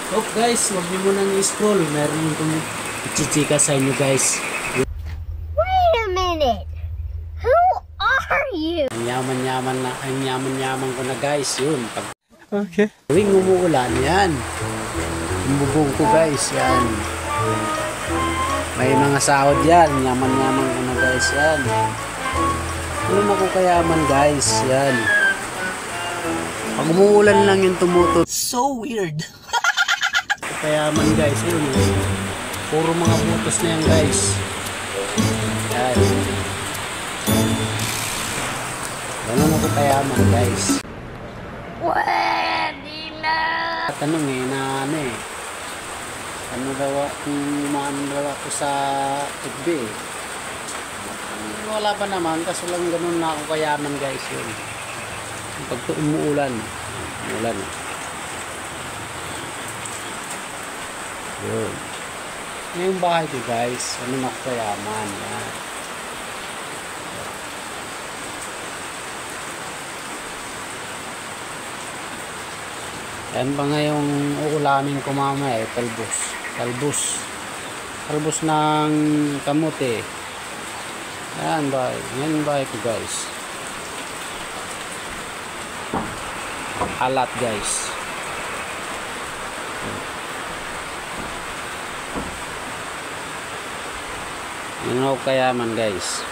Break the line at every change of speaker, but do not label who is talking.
Oh guys, huwag niyo munang i-scroll. Meron yung chichika sa inyo guys.
Wait a minute. Who are you?
Ang yaman-yaman ko na guys. Yun. Pag
Okay.
tuwing umuulan, yan. Yung bubong ko guys, yan. May mga sahod yan. Yaman-yaman ko na guys, yan. Ano ako kayaman guys, yan. Pag umuulan lang yung tumutot.
So weird.
Kayaman guys, yun. Puro mga butos na yan guys. Yan. Ganun ako kayaman guys.
Pwede na.
Tanong na ano ano daw kung umaan daw ako sa FB wala pa naman, kaso lang ganun na ako kayaman guys yun. Pag umuulan yun. Yung bahay ko guys, ano na ako kayaman yan. Yan ba nga yung uulamin ko mamaya talbos ng kamote. Yan ba ito guys, alat guys. Yan ako kayaman guys.